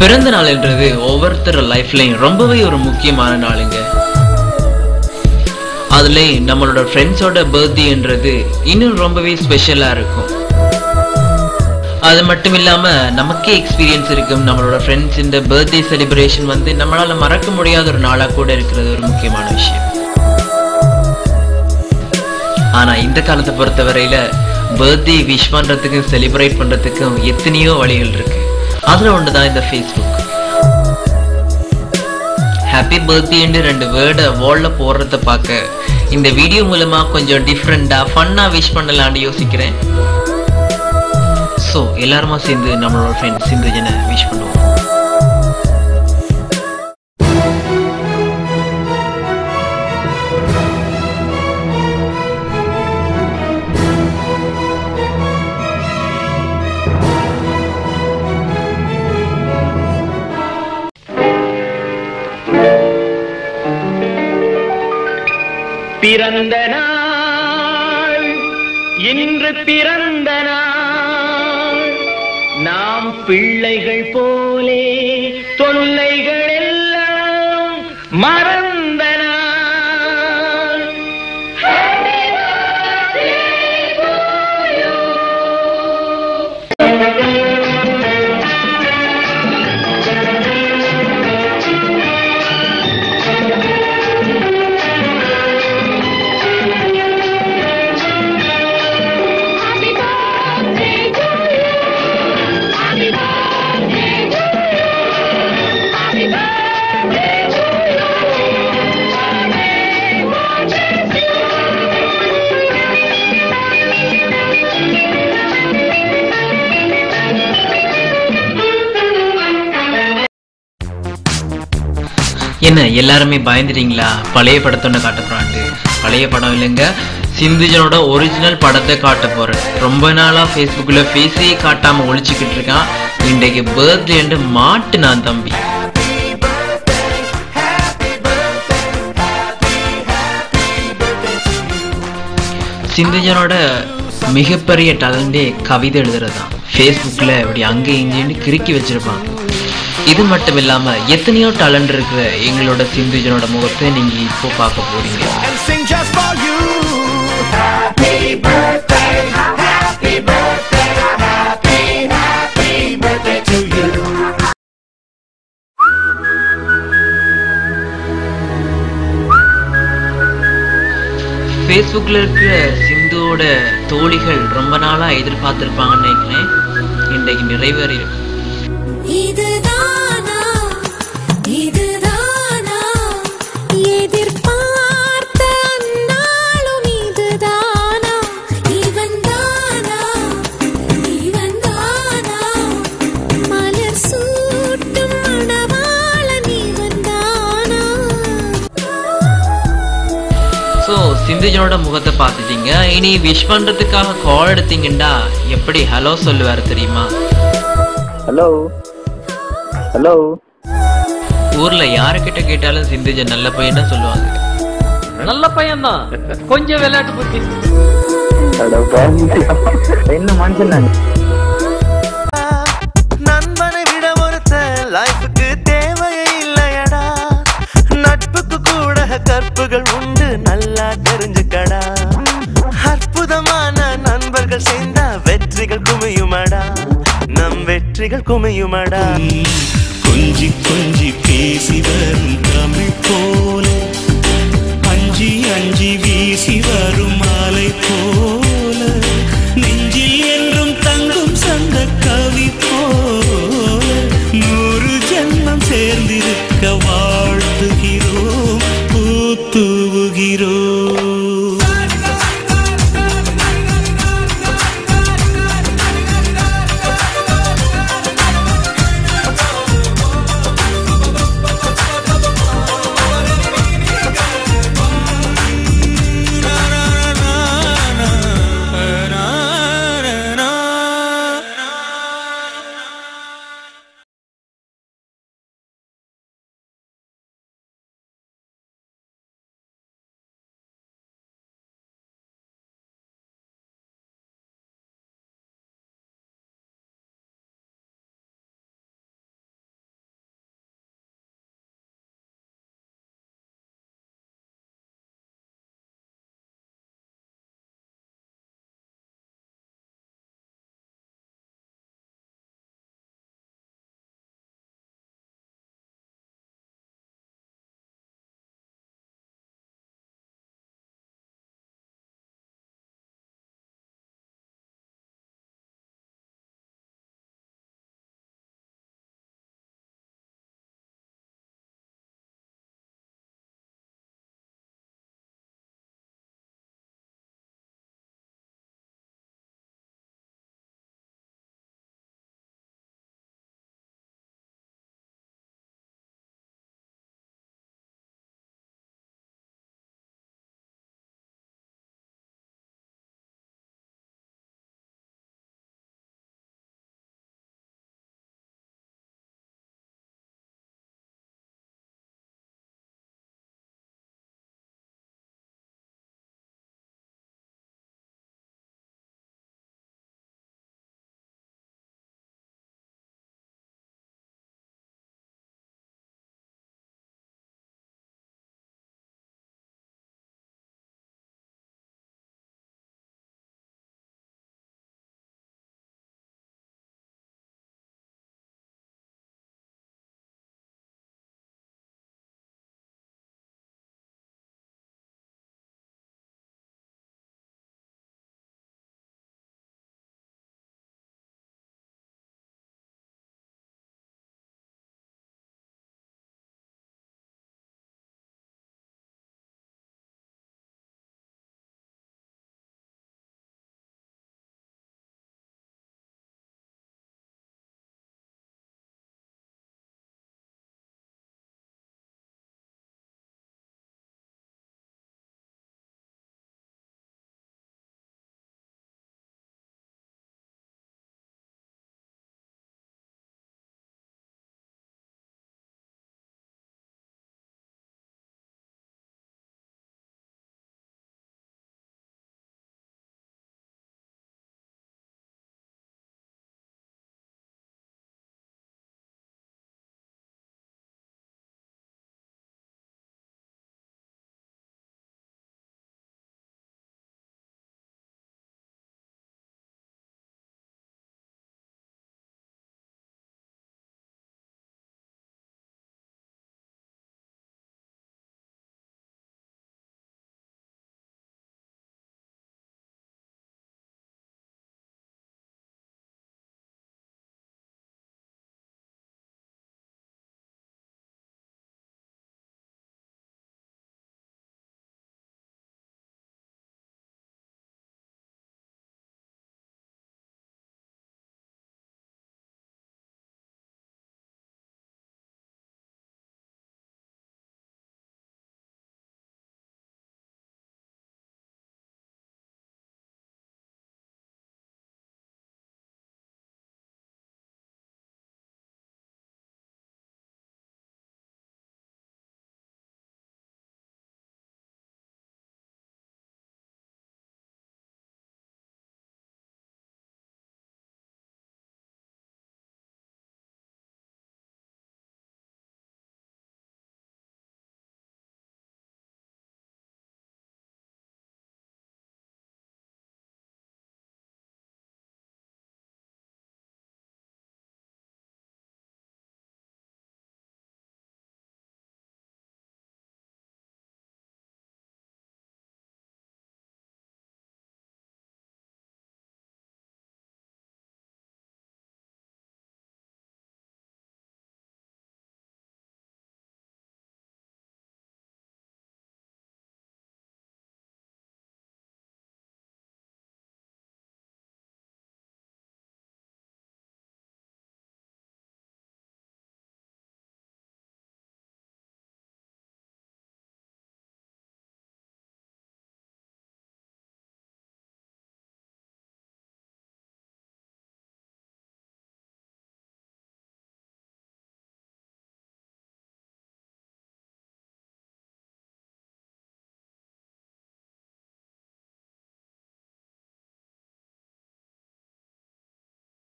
பிறந்த நாள்ன்றது ஒவ்வொருத்தர் லைஃப்லயும் ரொம்பவே ஒரு முக்கியமான நாளுங்க. அதுலயும் நம்மளோட ஃப்ரெண்ட்ஸோட பர்த்டேன்றது இன்னும் ரொம்பவே ஸ்பெஷலா இருக்கும். அது மட்டும் இல்லாம நமக்கே எக்ஸ்பீரியன்ஸ் இருக்கும். நம்மளோட ஃப்ரெண்ட்ஸ் இந்த பர்த்டே செலிப்ரேஷன் வந்து நம்மளால மறக்க முடியாத ஒரு நாளா கூட இருக்கிறது ஒரு முக்கியமான விஷயம். ஆனா இந்த காலத்தை பொறுத்தவரையில பர்த்டே விஷ் பண்றதுக்கும் செலிப்ரேட் பண்றதுக்கும் எத்தனையோ வழிகள் இருக்கு. அதுல ஒன்றுதான் இந்த ஃபேஸ்புக். ஹாப்பி பர்த்டேன்னு 2 வேர்டை வால்ல போடுறத பார்க்க இந்த வீடியோ மூலமா கொஞ்சம் டிஃப்ரெண்டா ஃபன்னா விஷ் பண்ணலான்னு யோசிக்கிறேன். ஸோ எல்லாருமா சேர்ந்து நம்மளோட ஃப்ரெண்ட்ஸ் சிந்துஜனை விஷ் பண்ணுவோம். பிறந்த நாள் இன்று பிறந்த நாள், நாம் பிள்ளைகள் போலே தொல்லைகள் எல்லாம் மறந்த நாள். என்ன எல்லாருமே பயந்துட்டீங்களா? பழைய படத்தொன்னு காட்ட போறான்ட்டு. பழைய படம் இல்லைங்க, சிந்துஜனோட ஒரிஜினல் படத்தை காட்ட போறேன். ரொம்ப நாளா ஃபேஸ்புக்ல ஃபேஸே காட்டாம ஒழிச்சுக்கிட்டு இருக்கான். இன்றைக்கு பர்த்டே மாட்டு நான் தம்பி. சிந்துஜனோட மிகப்பெரிய டேலண்டே கவிதை எழுதுறதுதான். ஃபேஸ்புக்ல இப்படி அங்கே இங்கேன்னு கிறுக்கி வச்சிருப்பான். இது மட்டும் இல்லாம எத்தனையோ டேலண்ட் இருக்கிற எங்களோட சிந்துஜனோட முகத்தை நீங்க இப்போ பார்க்க போறீங்க. ஃபேஸ்புக்ல இருக்கிற சிந்துவோட தோழிகள் ரொம்ப நாளா எதிர்பார்த்திருப்பாங்கன்னு நினைக்கிறேன். இன்றைக்கு நிறைவேறிடும். சிந்துஜனோட முகத்தை பார்த்துட்டீங்க. இனி விஷ் பண்றதுக்காக கால் எடுத்தீங்கடா எப்படி ஹலோ சொல்லுவாரு தெரியுமா? Hello hello. ஊர்ல யாருக்கிட்ட கேட்டாலும் சிந்துஜன் நல்ல பையன் தான் சொல்லுவாங்க. நல்ல பையன் தான், கொஞ்சம் விளையாட்டு புத்தி. என்ன மனுஷன் நண்பனை விட ஒருத்த லைஃபுக்கு தேவையே இல்லையடா. நட்புக்கு கூட கற்புகள் உண்டு, நல்லா தெரிஞ்சுக்கடா. அற்புதமான நண்பர்கள் சேர்ந்தா வெற்றிகள் குமியுமடா, நம் வெற்றிகள் குமியுமடா. கொஞ்சி கொஞ்சி பேசி வரும்